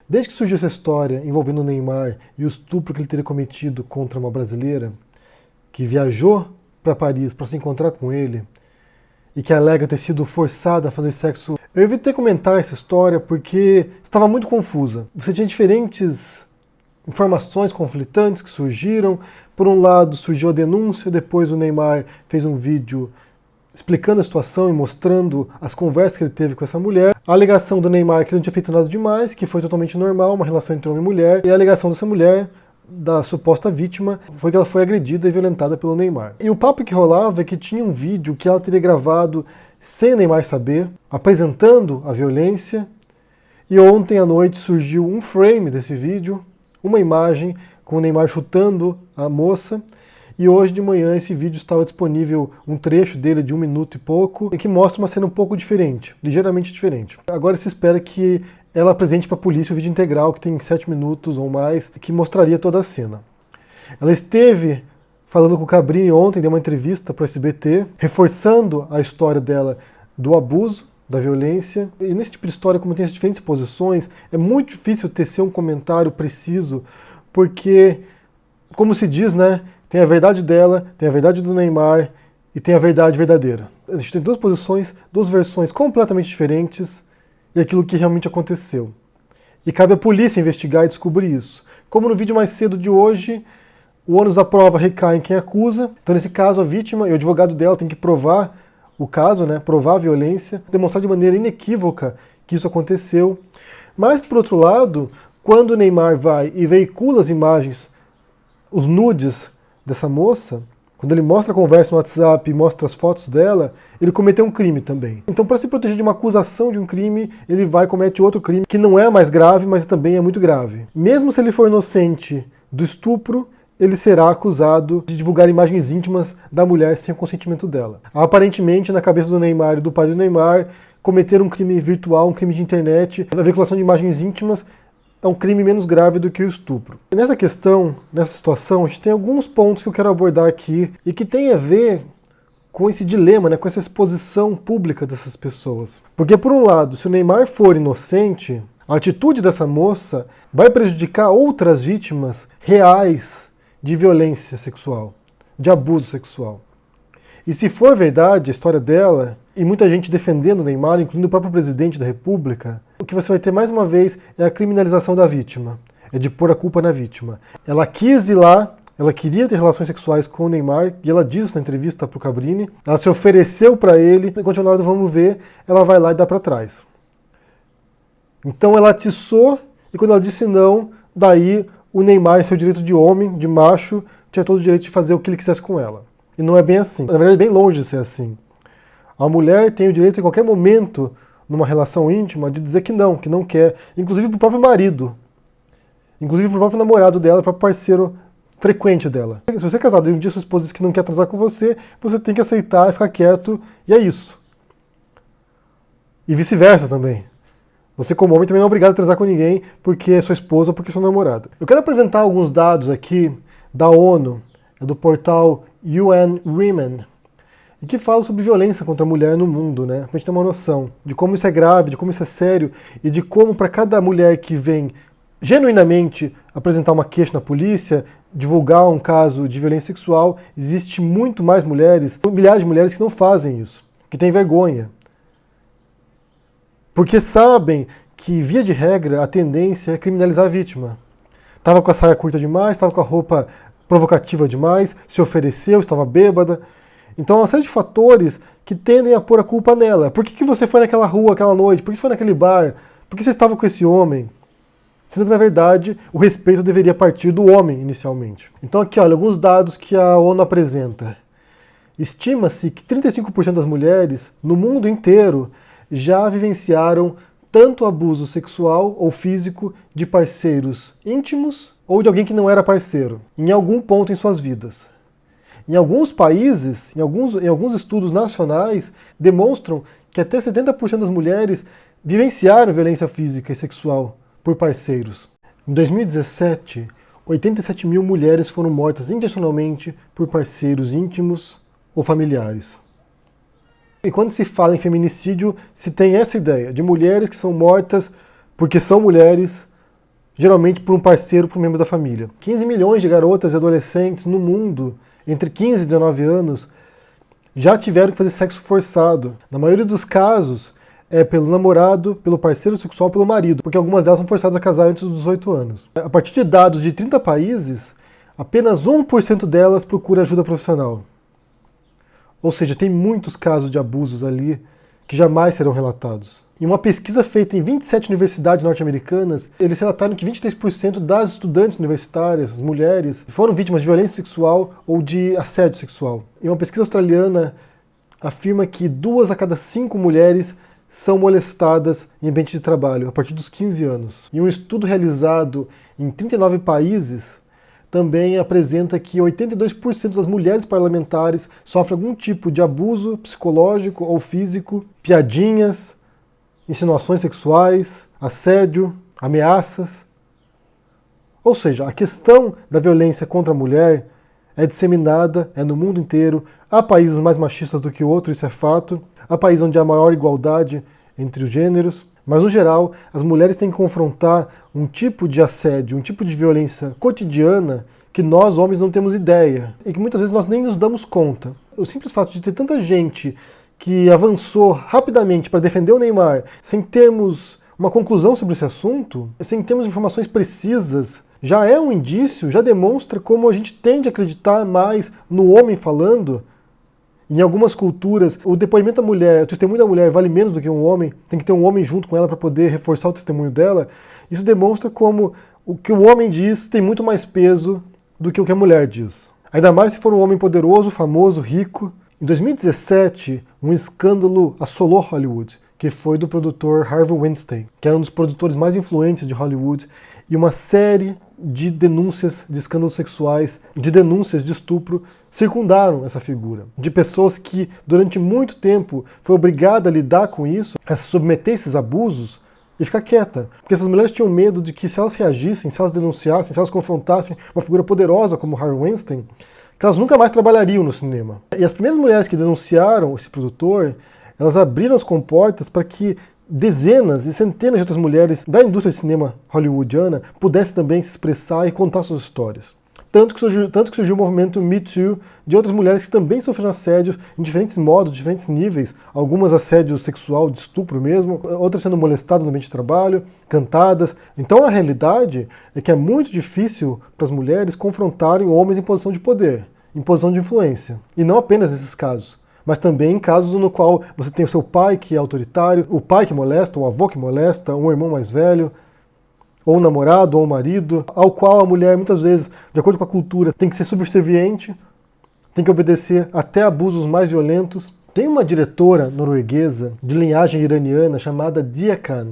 Desde que surgiu essa história envolvendo o Neymar e o estupro que ele teria cometido contra uma brasileira que viajou para Paris para se encontrar com ele e que alega ter sido forçada a fazer sexo, eu evitei comentar essa história porque estava muito confusa. Você tinha diferentes informações conflitantes que surgiram. Por um lado surgiu a denúncia, depois o Neymar fez um vídeo explicando a situação e mostrando as conversas que ele teve com essa mulher. A alegação do Neymar que ele não tinha feito nada demais, que foi totalmente normal, uma relação entre homem e mulher. E a alegação dessa mulher, da suposta vítima, foi que ela foi agredida e violentada pelo Neymar. E o papo que rolava é que tinha um vídeo que ela teria gravado sem o Neymar saber, apresentando a violência. E ontem à noite surgiu um frame desse vídeo, uma imagem com o Neymar chutando a moça. E hoje de manhã esse vídeo estava disponível, um trecho dele de 1 minuto e pouco, que mostra uma cena um pouco diferente, ligeiramente diferente. Agora se espera que ela apresente para a polícia o vídeo integral, que tem 7 minutos ou mais, que mostraria toda a cena. Ela esteve falando com o Cabrini ontem, deu uma entrevista para o SBT, reforçando a história dela do abuso, da violência. E nesse tipo de história, como tem as diferentes posições, é muito difícil tecer um comentário preciso, porque, como se diz, né? Tem a verdade dela, tem a verdade do Neymar e tem a verdade verdadeira. A gente tem duas posições, duas versões completamente diferentes e aquilo que realmente aconteceu. E cabe à polícia investigar e descobrir isso. Como no vídeo mais cedo de hoje, o ônus da prova recai em quem acusa. Então, nesse caso, a vítima e o advogado dela tem que provar o caso, né? Provar a violência, demonstrar de maneira inequívoca que isso aconteceu. Mas, por outro lado, quando o Neymar vai e veicula as imagens, os nudes dessa moça, quando ele mostra a conversa no WhatsApp e mostra as fotos dela, ele cometeu um crime também. Então, para se proteger de uma acusação de um crime, ele vai e comete outro crime, que não é mais grave, mas também é muito grave. Mesmo se ele for inocente do estupro, ele será acusado de divulgar imagens íntimas da mulher sem o consentimento dela. Aparentemente, na cabeça do Neymar e do pai do Neymar, cometer um crime virtual, um crime de internet, a veiculação de imagens íntimas, é um crime menos grave do que o estupro. E nessa questão, nessa situação, a gente tem alguns pontos que eu quero abordar aqui e que tem a ver com esse dilema, né, com essa exposição pública dessas pessoas. Porque, por um lado, se o Neymar for inocente, a atitude dessa moça vai prejudicar outras vítimas reais de violência sexual, de abuso sexual. E se for verdade a história dela, e muita gente defendendo o Neymar, incluindo o próprio presidente da República, o que você vai ter mais uma vez é a criminalização da vítima, é de pôr a culpa na vítima. Ela quis ir lá, ela queria ter relações sexuais com o Neymar, e ela disse na entrevista para o Cabrini, ela se ofereceu para ele, e quando na hora do vamos ver, ela vai lá e dá para trás. Então ela atiçou, e quando ela disse não, daí o Neymar, em seu direito de homem, de macho, tinha todo o direito de fazer o que ele quisesse com ela. E não é bem assim. Na verdade, é bem longe de ser assim. A mulher tem o direito, em qualquer momento, numa relação íntima, de dizer que não quer. Inclusive pro próprio marido. Inclusive pro próprio namorado dela, pro parceiro frequente dela. Se você é casado e um dia sua esposa diz que não quer transar com você, você tem que aceitar e ficar quieto, e é isso. E vice-versa também. Você, como homem, também não é obrigado a transar com ninguém porque é sua esposa ou porque é sua namorada. Eu quero apresentar alguns dados aqui da ONU, do portal UN Women, e que fala sobre violência contra a mulher no mundo, né? Pra gente ter uma noção de como isso é grave, de como isso é sério, e de como para cada mulher que vem genuinamente apresentar uma queixa na polícia, divulgar um caso de violência sexual, existe muito mais mulheres, milhares de mulheres que não fazem isso, que têm vergonha. Porque sabem que, via de regra, a tendência é criminalizar a vítima. Estava com a saia curta demais, estava com a roupa provocativa demais, se ofereceu, estava bêbada. Então, há uma série de fatores que tendem a pôr a culpa nela. Por que você foi naquela rua aquela noite? Por que você foi naquele bar? Por que você estava com esse homem? Sendo que, na verdade, o respeito deveria partir do homem, inicialmente. Então, aqui, olha, alguns dados que a ONU apresenta. Estima-se que 35% das mulheres, no mundo inteiro, já vivenciaram tanto abuso sexual ou físico de parceiros íntimos ou de alguém que não era parceiro, em algum ponto em suas vidas. Em alguns países, em alguns estudos nacionais, demonstram que até 70% das mulheres vivenciaram violência física e sexual por parceiros. Em 2017, 87 mil mulheres foram mortas intencionalmente por parceiros íntimos ou familiares. E quando se fala em feminicídio, se tem essa ideia de mulheres que são mortas porque são mulheres geralmente por um parceiro, por um membro da família. 15 milhões de garotas e adolescentes no mundo, entre 15 e 19 anos, já tiveram que fazer sexo forçado. Na maioria dos casos, é pelo namorado, pelo parceiro sexual, pelo marido, porque algumas delas são forçadas a casar antes dos 18 anos. A partir de dados de 30 países, apenas 1% delas procura ajuda profissional. Ou seja, tem muitos casos de abusos ali que jamais serão relatados. Em uma pesquisa feita em 27 universidades norte-americanas, eles relataram que 23% das estudantes universitárias, as mulheres, foram vítimas de violência sexual ou de assédio sexual. E uma pesquisa australiana afirma que 2 a cada 5 mulheres são molestadas em ambiente de trabalho a partir dos 15 anos. E um estudo realizado em 39 países também apresenta que 82% das mulheres parlamentares sofrem algum tipo de abuso psicológico ou físico, piadinhas, insinuações sexuais, assédio, ameaças. Ou seja, a questão da violência contra a mulher é disseminada, é no mundo inteiro. Há países mais machistas do que outros, isso é fato. Há países onde há maior igualdade entre os gêneros. Mas, no geral, as mulheres têm que confrontar um tipo de assédio, um tipo de violência cotidiana que nós, homens, não temos ideia. E que muitas vezes nós nem nos damos conta. O simples fato de ter tanta gente que avançou rapidamente para defender o Neymar, sem termos uma conclusão sobre esse assunto, sem termos informações precisas, já é um indício, já demonstra como a gente tende a acreditar mais no homem falando. Em algumas culturas, o depoimento da mulher, o testemunho da mulher vale menos do que um homem, tem que ter um homem junto com ela para poder reforçar o testemunho dela. Isso demonstra como o que o homem diz tem muito mais peso do que o que a mulher diz. Ainda mais se for um homem poderoso, famoso, rico. Em 2017, um escândalo assolou Hollywood, que foi do produtor Harvey Weinstein, que era um dos produtores mais influentes de Hollywood, e uma série de denúncias de escândalos sexuais, de denúncias de estupro, circundaram essa figura. De pessoas que, durante muito tempo, foi obrigada a lidar com isso, a se submeter a esses abusos e ficar quieta. Porque essas mulheres tinham medo de que se elas reagissem, se elas denunciassem, se elas confrontassem uma figura poderosa como Harvey Weinstein, que elas nunca mais trabalhariam no cinema. E as primeiras mulheres que denunciaram esse produtor, elas abriram as comportas para que dezenas e centenas de outras mulheres da indústria de cinema hollywoodiana pudessem também se expressar e contar suas histórias. Tanto que surgiu o movimento Me Too de outras mulheres que também sofreram assédios em diferentes modos, diferentes níveis, algumas assédio sexual, de estupro mesmo, outras sendo molestadas no ambiente de trabalho, cantadas. Então a realidade é que é muito difícil para as mulheres confrontarem homens em posição de poder, em posição de influência. E não apenas nesses casos, mas também em casos no qual você tem o seu pai que é autoritário, o pai que molesta, o avô que molesta, um irmão mais velho, ou um namorado, ou um marido, ao qual a mulher, muitas vezes, de acordo com a cultura, tem que ser subserviente, tem que obedecer até abusos mais violentos. Tem uma diretora norueguesa de linhagem iraniana chamada Dia Khan.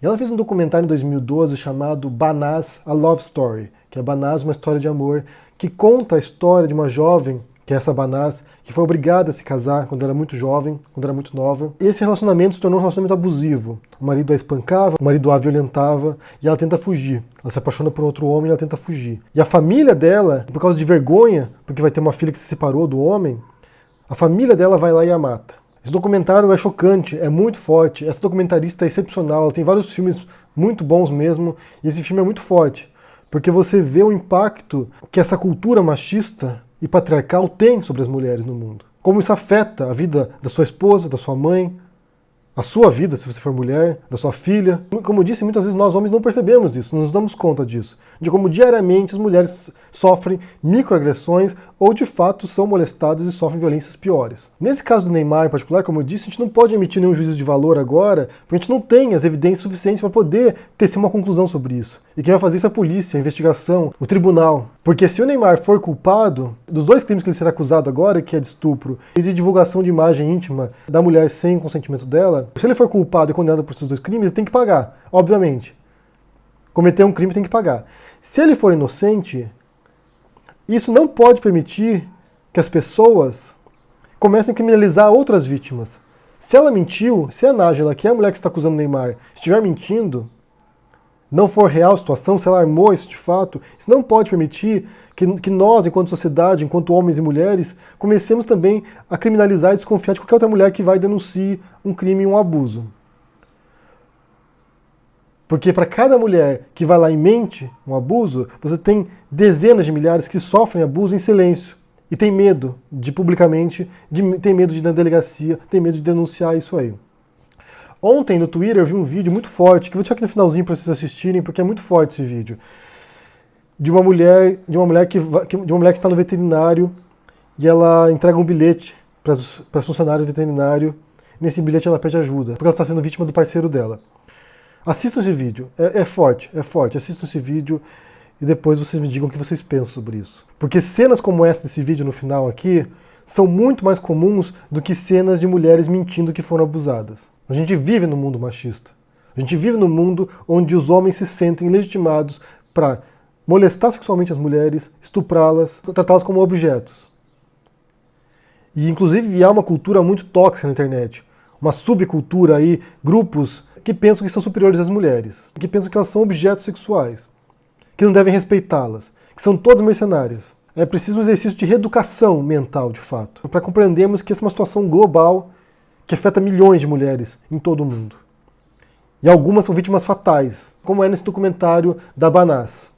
E ela fez um documentário em 2012 chamado Banaz, A Love Story, que é Banaz, uma história de amor, que conta a história de uma jovem, que é essa Banaz, que foi obrigada a se casar quando era muito jovem, quando era muito nova. E esse relacionamento se tornou um relacionamento abusivo. O marido a espancava, o marido a violentava, e ela tenta fugir. Ela se apaixona por outro homem e ela tenta fugir. E a família dela, por causa de vergonha, porque vai ter uma filha que se separou do homem, a família dela vai lá e a mata. Esse documentário é chocante, é muito forte. Essa documentarista é excepcional, ela tem vários filmes muito bons mesmo, e esse filme é muito forte, porque você vê o impacto que essa cultura machista e patriarcal tem sobre as mulheres no mundo. Como isso afeta a vida da sua esposa, da sua mãe, a sua vida, se você for mulher, da sua filha. Como eu disse, muitas vezes nós homens não percebemos isso, não nos damos conta disso. De como diariamente as mulheres sofrem microagressões ou de fato são molestadas e sofrem violências piores. Nesse caso do Neymar em particular, como eu disse, a gente não pode emitir nenhum juízo de valor agora, porque a gente não tem as evidências suficientes para poder tecer uma conclusão sobre isso. E quem vai fazer isso é a polícia, a investigação, o tribunal. Porque se o Neymar for culpado dos 2 crimes que ele será acusado agora, que é de estupro e de divulgação de imagem íntima da mulher sem o consentimento dela, se ele for culpado e condenado por esses 2 crimes, ele tem que pagar, obviamente. Cometer um crime tem que pagar. Se ele for inocente, isso não pode permitir que as pessoas comecem a criminalizar outras vítimas. Se ela mentiu, se a Nájila, que é a mulher que está acusando o Neymar, estiver mentindo, não for real a situação, se ela armou isso de fato, isso não pode permitir que nós, enquanto sociedade, enquanto homens e mulheres, comecemos também a criminalizar e desconfiar de qualquer outra mulher que vai denunciar um crime e um abuso. Porque para cada mulher que vai lá e mente um abuso, você tem dezenas de milhares que sofrem abuso em silêncio. E tem medo de publicamente, tem medo de ir na delegacia, tem medo de denunciar isso aí. Ontem no Twitter eu vi um vídeo muito forte, que eu vou deixar aqui no finalzinho para vocês assistirem, porque é muito forte esse vídeo. De uma mulher que está no veterinário e ela entrega um bilhete para os funcionários do veterinário. Nesse bilhete ela pede ajuda, porque ela está sendo vítima do parceiro dela. Assistam esse vídeo, é forte, assistam esse vídeo e depois vocês me digam o que vocês pensam sobre isso. Porque cenas como essa desse vídeo no final aqui são muito mais comuns do que cenas de mulheres mentindo que foram abusadas. A gente vive num mundo machista. A gente vive num mundo onde os homens se sentem legitimados para molestar sexualmente as mulheres, estuprá-las, tratá-las como objetos. E inclusive há uma cultura muito tóxica na internet. Uma subcultura aí, grupos que pensam que são superiores às mulheres, que pensam que elas são objetos sexuais, que não devem respeitá-las, que são todas mercenárias. É preciso um exercício de reeducação mental, de fato, para compreendermos que essa é uma situação global que afeta milhões de mulheres em todo o mundo. E algumas são vítimas fatais, como é nesse documentário da Banaz,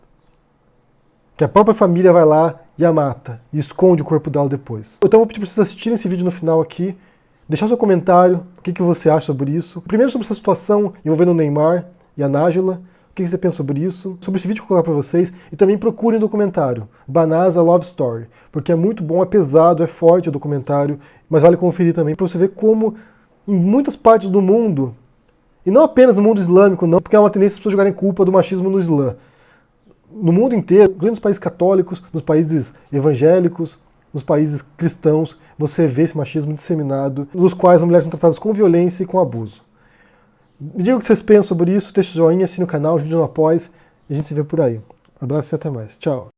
que a própria família vai lá e a mata, e esconde o corpo dela depois. Então eu vou pedir para vocês assistirem esse vídeo no final aqui, deixar seu comentário, o que você acha sobre isso. Primeiro sobre essa situação envolvendo o Neymar e a Nájila, o que você pensa sobre isso, sobre esse vídeo que eu vou colocar para vocês, e também procurem o documentário, Banaz, A Love Story, porque é muito bom, é pesado, é forte o documentário, mas vale conferir também para você ver como em muitas partes do mundo, e não apenas no mundo islâmico, não, porque há uma tendência as pessoas jogarem culpa do machismo no Islã. No mundo inteiro, incluindo nos países católicos, nos países evangélicos, nos países cristãos, você vê esse machismo disseminado, nos quais as mulheres são tratadas com violência e com abuso. Me diga o que vocês pensam sobre isso, deixe o joinha, assine o canal, ajude no apoio, e a gente se vê por aí. Abraço e até mais. Tchau.